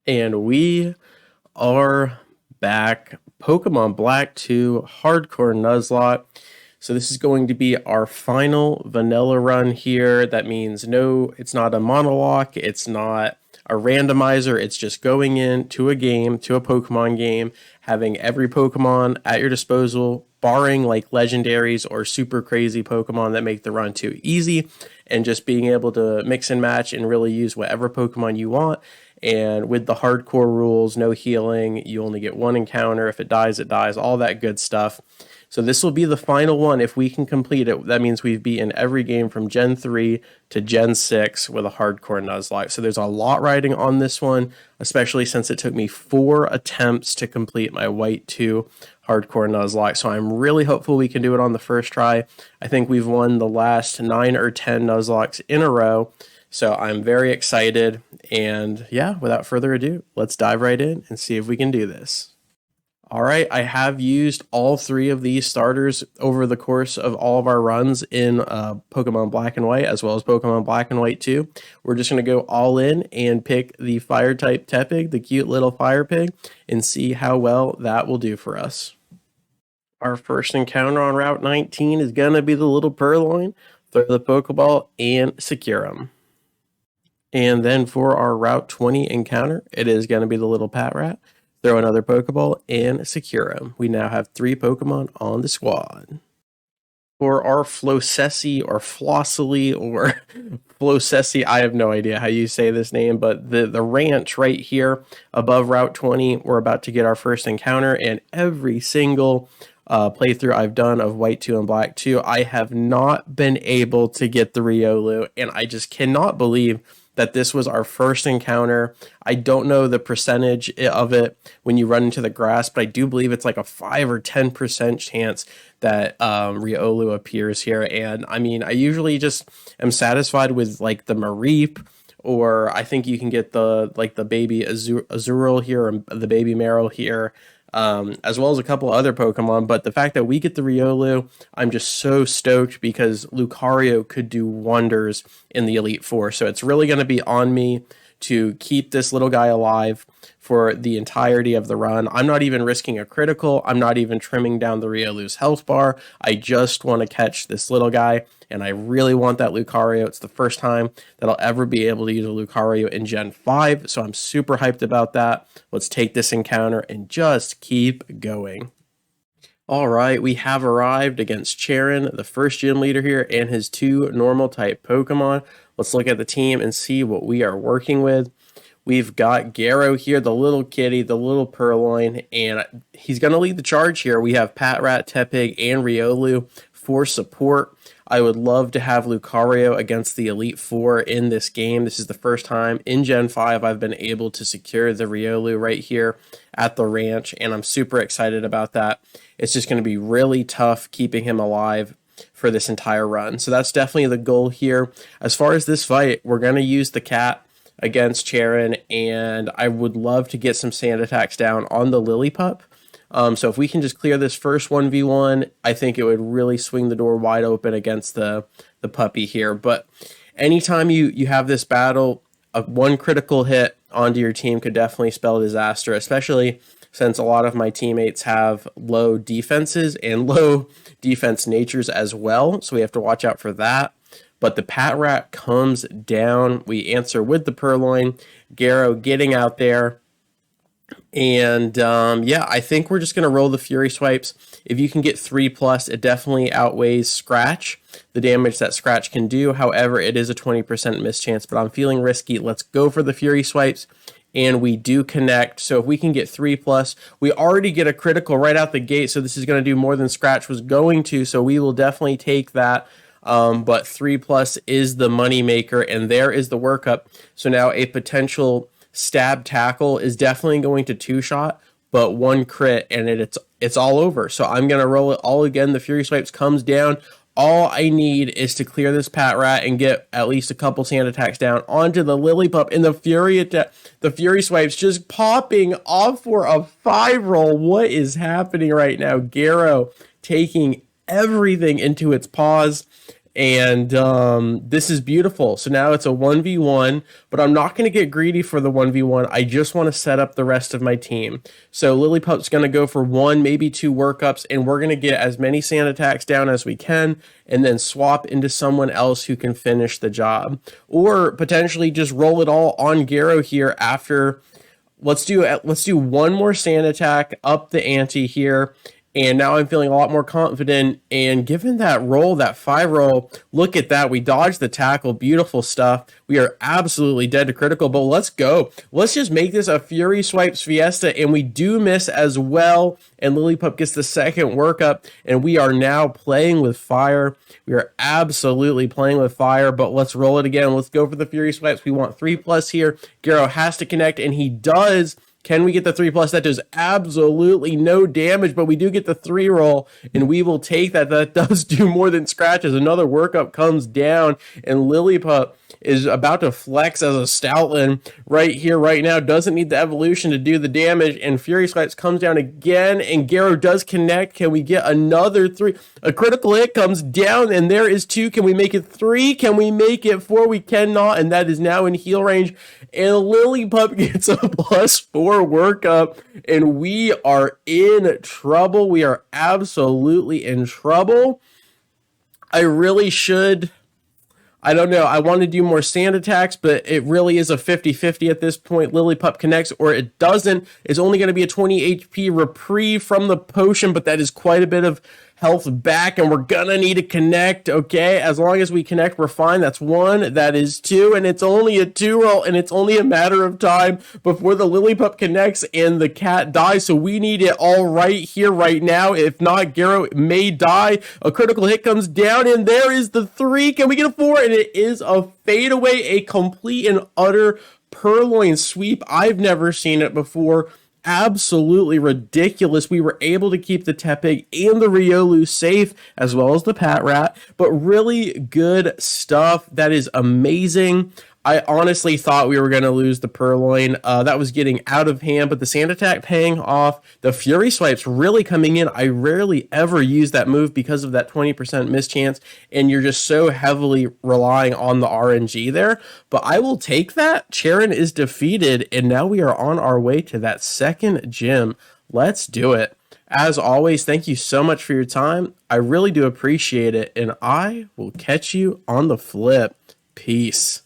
And we are back. Pokemon Black 2 Hardcore Nuzlocke. So this is going to be our final vanilla run here. That means no, it's not a monologue, it's not a randomizer, it's just going into a game, to a Pokemon game, having every Pokemon at your disposal, barring like legendaries or super crazy Pokemon that make the run too easy, and just being able to mix and match and really use whatever Pokemon you want. And with the hardcore rules, no healing, you only get one encounter. If it dies, all that good stuff. So this will be the final one. If we can complete it, that means we've beaten every game from Gen 3 to Gen 6 with a hardcore Nuzlocke. So there's a lot riding on this one, especially since it took me 4 attempts to complete my White 2 hardcore Nuzlocke. So I'm really hopeful we can do it on the first try. I think we've won the last 9 or 10 Nuzlockes in a row. So I'm very excited. And yeah, without further ado, let's dive right in and see if we can do this. All right, I have used all 3 of these starters over the course of all of our runs in Pokemon Black and White, as well as Pokemon Black and White 2. We're just going to go all in and pick the Fire-type Tepig, the cute little fire pig, and see how well that will do for us. Our first encounter on Route 19 is going to be the little Purloin. Throw the Pokeball and secure him. And then for our Route 20 encounter, it is going to be the little Patrat. Throw another Pokeball and secure him. We now have 3 Pokemon on the squad. For our Flocesi or Flossily or Flocesi, I have no idea how you say this name, but the ranch right here above Route 20, we're about to get our first encounter, and every single playthrough I've done of White 2 and Black 2, I have not been able to get the Riolu, and I just cannot believe that this was our first encounter. I don't know the percentage of it when you run into the grass, but I do believe it's like a 5 or 10% chance that Riolu appears here. And I mean, I usually just am satisfied with like the Mareep, or I think you can get the baby Azurill here, or the baby Marill here, as well as a couple other Pokemon. But the fact that we get the Riolu, I'm just so stoked, because Lucario could do wonders in the Elite Four. So it's really going to be on me to keep this little guy alive for the entirety of the run. I'm not even risking a critical. I'm not even trimming down the Riolu's health bar. I just want to catch this little guy, and I really want that Lucario. It's the first time that I'll ever be able to use a Lucario in Gen 5, so I'm super hyped about that. Let's take this encounter and just keep going. All right, we have arrived against Cheren, the first gym leader here, and his 2 normal-type Pokemon. Let's look at the team and see what we are working with. We've got Garrow here, the little kitty, the little Purloin, and he's going to lead the charge here. We have Patrat, Tepig, and Riolu for support. I would love to have Lucario against the Elite Four in this game. This is the first time in Gen 5 I've been able to secure the Riolu right here at the ranch, and I'm super excited about that. It's just going to be really tough keeping him alive for this entire run. So that's definitely the goal here. As far as this fight, we're going to use the cat against Cheren, and I would love to get some sand attacks down on the Lilipup. So if we can just clear this first 1v1, I think it would really swing the door wide open against the puppy here. But anytime you have this battle, one critical hit onto your team could definitely spell disaster, especially since a lot of my teammates have low defenses and low defense natures as well. So we have to watch out for that. But the Patrat comes down. We answer with the Purloin. Garrow getting out there. And yeah, I think we're just going to roll the Fury Swipes. If you can get 3+, it definitely outweighs Scratch, the damage that Scratch can do. However, it is a 20% miss chance, but I'm feeling risky. Let's go for the Fury Swipes. And we do connect. So if we can get 3+, we already get a critical right out the gate. So this is going to do more than Scratch was going to. So we will definitely take that. But 3+ is the money maker, and there is the workup. So now a potential stab tackle is definitely going to 2-shot, but 1 crit, and it's all over. So I'm going to roll it all again. The Fury Swipes comes down. All I need is to clear this Patrat and get at least a couple sand attacks down onto the Lilipup, and the Fury Swipes just popping off for a 5 roll. What is happening right now? Garrow taking everything into its paws, And this is beautiful. So now it's a 1v1, but I'm not going to get greedy for the 1v1. I just want to set up the rest of my team. So Lilipup's going to go for 1, maybe 2 workups, and we're going to get as many sand attacks down as we can, and then swap into someone else who can finish the job. Or potentially just roll it all on Garo here after. Let's do one more sand attack, up the ante here. And now I'm feeling a lot more confident. And given that roll, that 5 roll, look at that. We dodged the tackle. Beautiful stuff. We are absolutely dead to critical, but let's go. Let's just make this a Fury Swipes Fiesta. And we do miss as well. And Lilipup gets the second workup. And we are now playing with fire. We are absolutely playing with fire, but let's roll it again. Let's go for the Fury Swipes. We want 3+ here. Garo has to connect, and he does. Can we get the 3+? That does absolutely no damage, but we do get the 3 roll, and we will take that. That does do more than scratches. Another workup comes down, and Lilipup is about to flex as a Stoutland right here, right now. Doesn't need the evolution to do the damage, and Fury Swipes comes down again, and Garo does connect. Can we get another 3? A critical hit comes down, and there is 2. Can we make it 3? Can we make it 4? We cannot, and that is now in heal range, and Lilipup gets a +4 workup, and we are in trouble. We are absolutely in trouble. I really should... I don't know. I want to do more sand attacks, but it really is a 50-50 at this point. Lilipup connects or it doesn't. It's only going to be a 20 HP reprieve from the potion, but that is quite a bit of health back, and we're going to need to connect, okay? As long as we connect, we're fine. That's 1. That is 2, and it's only a 2 roll, and it's only a matter of time before the Lilipup connects and the cat dies, so we need it all right here, right now. If not, Garo may die. A critical hit comes down, and there is the 3. Can we get a 4? And it is a fadeaway, a complete and utter purloin sweep. I've never seen it before. Absolutely ridiculous. We were able to keep the Tepig and the Riolu safe, as well as the Patrat, but really good stuff. That is amazing. I honestly thought we were going to lose the Purloin. That was getting out of hand, but the Sand Attack paying off. The Fury Swipes really coming in. I rarely ever use that move because of that 20% mischance, and you're just so heavily relying on the RNG there. But I will take that. Cheren is defeated, and now we are on our way to that second gym. Let's do it. As always, thank you so much for your time. I really do appreciate it, and I will catch you on the flip. Peace.